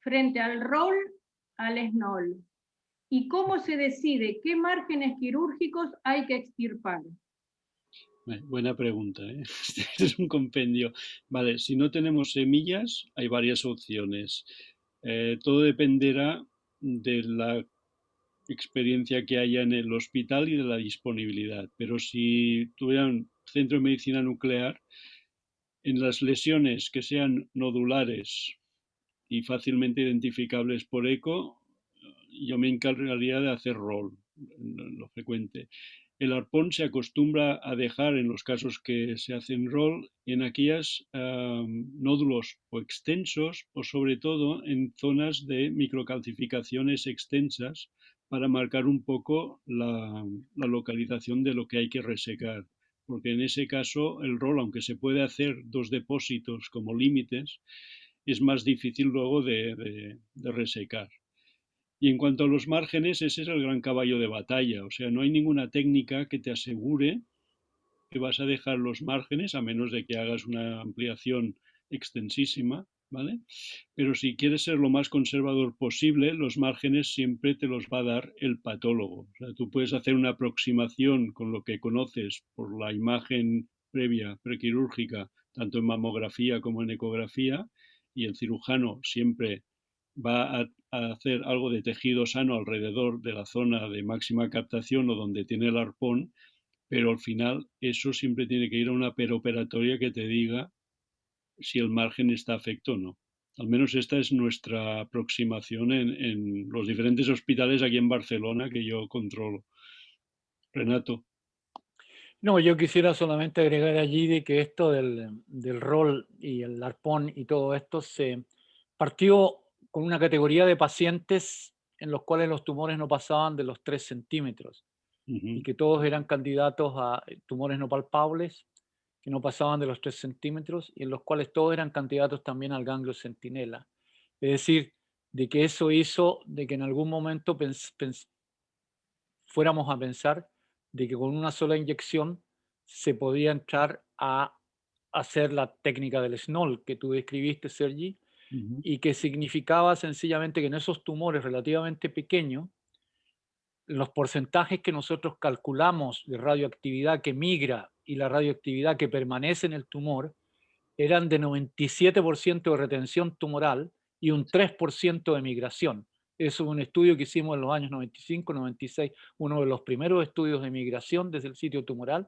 frente al roll, al SNOL? ¿Y cómo se decide qué márgenes quirúrgicos hay que extirpar? Buena pregunta, ¿eh? Este es un compendio. Vale, si no tenemos semillas, hay varias opciones. Todo dependerá de la experiencia que haya en el hospital y de la disponibilidad. Pero si tuviera un centro de medicina nuclear, en las lesiones que sean nodulares y fácilmente identificables por eco, yo me encargaría de hacer roll, lo frecuente. El arpón se acostumbra a dejar en los casos que se hacen roll en aquellos nódulos o extensos o sobre todo en zonas de microcalcificaciones extensas para marcar un poco la localización de lo que hay que resecar. Porque en ese caso el roll, aunque se puede hacer dos depósitos como límites, es más difícil luego de resecar. Y en cuanto a los márgenes, ese es el gran caballo de batalla. O sea, no hay ninguna técnica que te asegure que vas a dejar los márgenes, a menos de que hagas una ampliación extensísima, ¿vale? Pero si quieres ser lo más conservador posible, los márgenes siempre te los va a dar el patólogo. O sea, tú puedes hacer una aproximación con lo que conoces por la imagen previa, prequirúrgica, tanto en mamografía como en ecografía, y el cirujano siempre va a hacer algo de tejido sano alrededor de la zona de máxima captación o donde tiene el arpón, pero al final eso siempre tiene que ir a una peroperatoria que te diga si el margen está afecto o no. Al menos esta es nuestra aproximación en los diferentes hospitales aquí en Barcelona que yo controlo. Renato. No, yo quisiera solamente agregar allí de que esto del roll y el arpón y todo esto se partió con una categoría de pacientes en los cuales los tumores no pasaban de los 3 centímetros y que todos eran candidatos a tumores no palpables que no pasaban de los 3 centímetros y en los cuales todos eran candidatos también al ganglio centinela. Es decir, de que eso hizo de que en algún momento fuéramos a pensar de que con una sola inyección se podía entrar a hacer la técnica del SNOL que tú describiste, Sergi, y que significaba sencillamente que en esos tumores relativamente pequeños, los porcentajes que nosotros calculamos de radioactividad que migra y la radioactividad que permanece en el tumor eran de 97% de retención tumoral y un 3% de migración. Eso es un estudio que hicimos en los años 95, 96, uno de los primeros estudios de migración desde el sitio tumoral,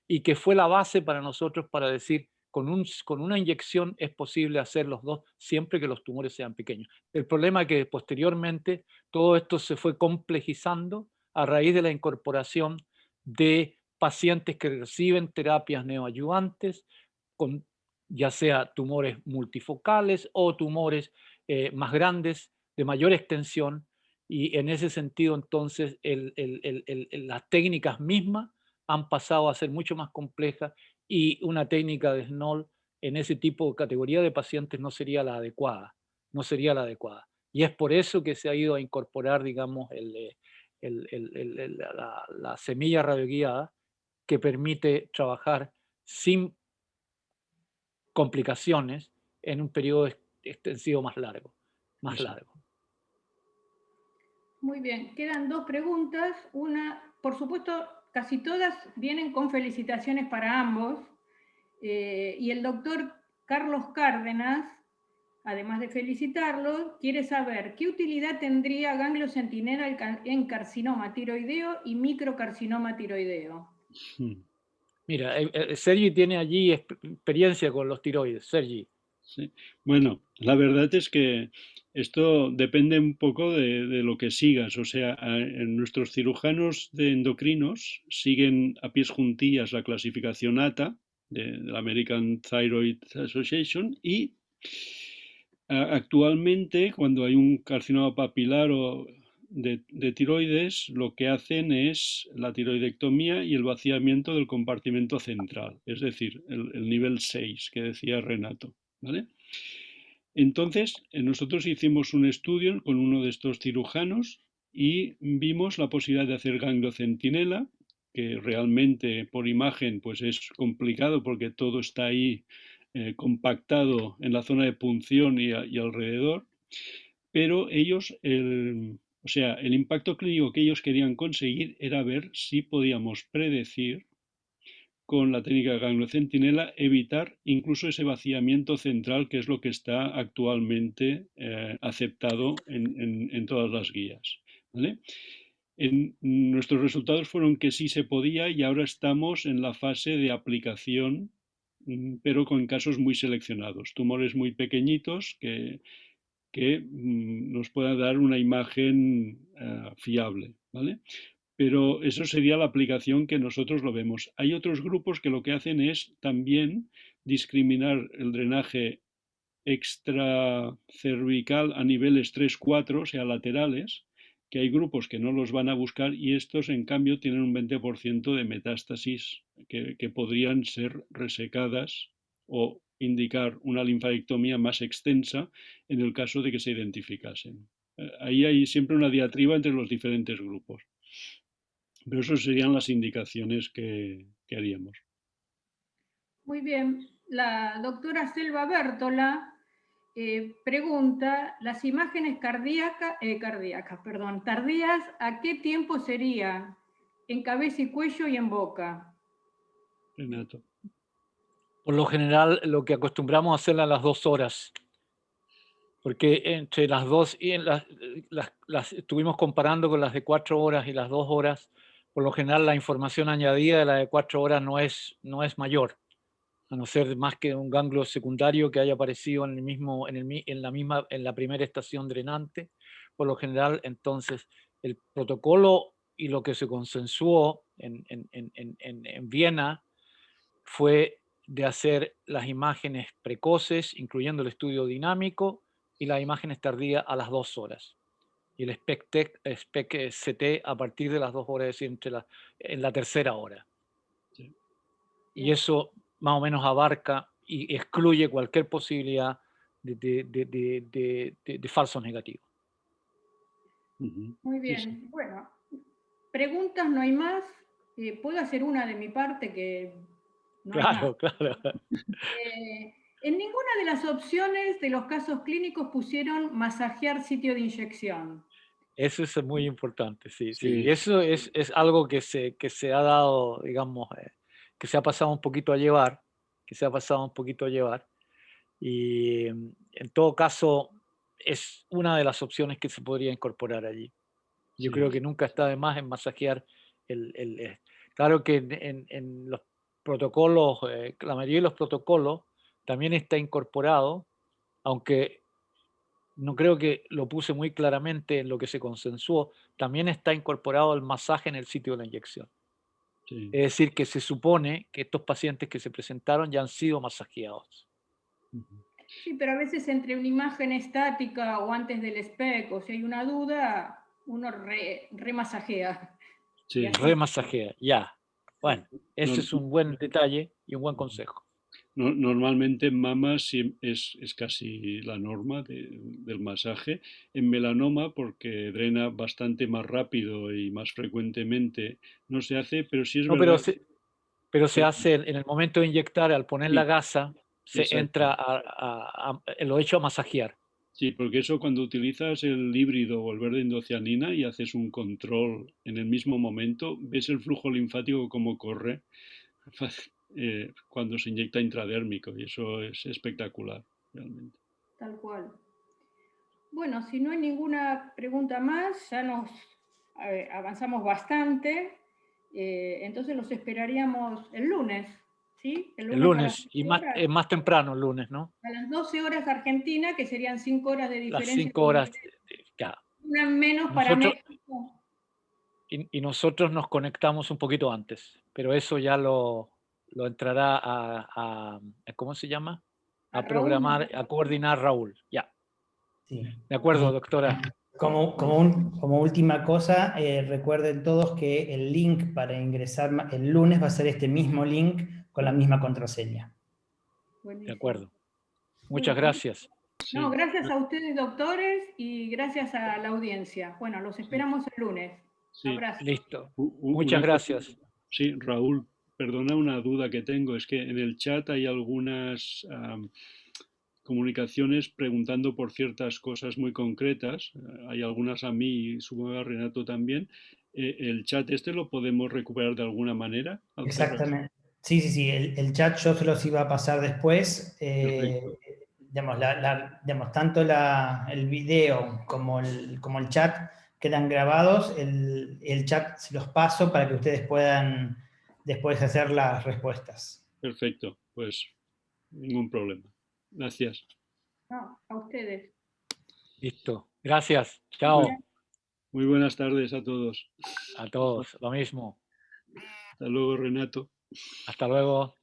y que fue la base para nosotros para decir, con una inyección es posible hacer los dos siempre que los tumores sean pequeños. El problema es que posteriormente todo esto se fue complejizando a raíz de la incorporación de pacientes que reciben terapias neoadyuvantes, con ya sea tumores multifocales o tumores más grandes, de mayor extensión, y en ese sentido entonces las técnicas mismas han pasado a ser mucho más complejas y una técnica de Snoll en ese tipo de categoría de pacientes no sería la adecuada, no sería la adecuada. Y es por eso que se ha ido a incorporar, digamos, la semilla radioguiada que permite trabajar sin complicaciones en un periodo extensivo más largo. Muy bien, quedan dos preguntas. Una, por supuesto, casi todas vienen con felicitaciones para ambos. Y el doctor Carlos Cárdenas, además de felicitarlo, quiere saber qué utilidad tendría ganglio centinela en carcinoma tiroideo y microcarcinoma tiroideo. Mira, Sergi tiene allí experiencia con los tiroides. Sergi. Sí. Bueno, la verdad es que esto depende un poco de lo que sigas. O sea, nuestros cirujanos de endocrinos siguen a pies juntillas la clasificación ATA de la American Thyroid Association y actualmente cuando hay un carcinoma papilar o de tiroides, lo que hacen es la tiroidectomía y el vaciamiento del compartimento central, es decir, el nivel 6 que decía Renato. ¿Vale? Entonces, nosotros hicimos un estudio con uno de estos cirujanos y vimos la posibilidad de hacer ganglio centinela, que realmente por imagen pues es complicado porque todo está ahí compactado en la zona de punción y alrededor, pero ellos, o sea, el impacto clínico que ellos querían conseguir era ver si podíamos predecir con la técnica de ganglio centinela evitar incluso ese vaciamiento central que es lo que está actualmente aceptado en todas las guías. ¿Vale? Nuestros resultados fueron que sí se podía y ahora estamos en la fase de aplicación, pero con casos muy seleccionados, tumores muy pequeñitos que nos puedan dar una imagen fiable. ¿Vale? Pero eso sería la aplicación que nosotros lo vemos. Hay otros grupos que lo que hacen es también discriminar el drenaje extracervical a niveles 3-4, o sea, laterales, que hay grupos que no los van a buscar y estos, en cambio, tienen un 20% de metástasis que podrían ser resecadas o indicar una linfadectomía más extensa en el caso de que se identificasen. Ahí hay siempre una diatriba entre los diferentes grupos. Pero esas serían las indicaciones que haríamos. Muy bien. La doctora Selva Bértola pregunta, las imágenes tardías, ¿a qué tiempo sería? En cabeza y cuello y en boca. Renato. Por lo general, lo que acostumbramos a hacer a las 2 horas. Porque entre las 2 y las estuvimos comparando con las de 4 horas y las 2 horas. Por lo general, la información añadida de la de 4 horas no es mayor, a no ser más que un ganglio secundario que haya aparecido en la primera estación drenante. Por lo general, entonces, el protocolo y lo que se consensuó en Viena fue de hacer las imágenes precoces, incluyendo el estudio dinámico, y las imágenes tardías a las 2 horas. Y el SPEC-CT a partir de las 2 horas, es decir, en la tercera hora. Sí. Y eso más o menos abarca y excluye cualquier posibilidad de falsos negativos. Muy bien. Sí, sí. Bueno, preguntas no hay más. ¿Puedo hacer una de mi parte? Que no claro, claro. En ninguna de las opciones de los casos clínicos pusieron masajear sitio de inyección. Eso es muy importante, sí, sí. Y eso es algo que se ha dado, digamos, que se ha pasado un poquito a llevar, Y en todo caso, es una de las opciones que se podría incorporar allí. Yo Sí. creo que nunca está de más en masajear claro que en los protocolos, la mayoría de los protocolos también está incorporado, aunque no creo que lo puse muy claramente en lo que se consensuó, también está incorporado el masaje en el sitio de la inyección. Sí. Es decir, que se supone que estos pacientes que se presentaron ya han sido masajeados. Ujú. Sí, pero a veces entre una imagen estática o antes del espejo, si hay una duda, uno remasajea. Sí. Y así- Remasajea, ya. Bueno, ese No- es un buen detalle y un buen consejo. Normalmente en mama es casi la norma del masaje. En melanoma, porque drena bastante más rápido y más frecuentemente, no se hace, pero sí es No, pero verdad. se hace en el momento de inyectar, al poner la Sí, gasa, se exacto. entra lo hecho a masajear. Sí, porque eso cuando utilizas el híbrido o el verde indocianina y haces un control en el mismo momento, ves el flujo linfático como corre cuando se inyecta intradérmico y eso es espectacular, realmente. Tal cual. Bueno, si no hay ninguna pregunta más, ya nos avanzamos bastante. Entonces los esperaríamos el lunes, ¿sí? El El lunes a las lunes, 12 horas, más temprano el lunes, ¿no? a las 12 horas Argentina, que serían 5 horas de Las diferencia. 5 horas, ya. Una menos para Nosotros, México. y nosotros nos conectamos un poquito antes, pero eso ya lo entrará ¿cómo se llama? A A Raúl, programar, a coordinar Raúl. Ya. Sí. De acuerdo, Y doctora. como última cosa, recuerden todos que el link para ingresar el lunes va a ser este mismo link con la misma contraseña. De buenísimo. acuerdo. Muchas Bueno, gracias. Sí. no, gracias a ustedes, doctores, y gracias a la audiencia. Bueno, los esperamos el lunes. Sí. Abrazo. Listo. Una Muchas gracias. Sí, Raúl, perdona una duda que tengo. Es que en el chat hay algunas comunicaciones preguntando por ciertas cosas muy concretas. Hay algunas a mí y supongo a Renato también. ¿El chat este lo podemos recuperar de alguna manera al cerrar? Exactamente. Sí, sí, sí. El chat yo se los iba a pasar después. Perfecto. Digamos, tanto el video como el chat quedan grabados. El chat se los paso para que ustedes puedan después hacer las respuestas. Perfecto, pues ningún problema. Gracias. No, a ustedes. Listo. Gracias. Chao. Muy buenas tardes a todos. A todos. Lo mismo. Hasta luego, Renato. Hasta luego.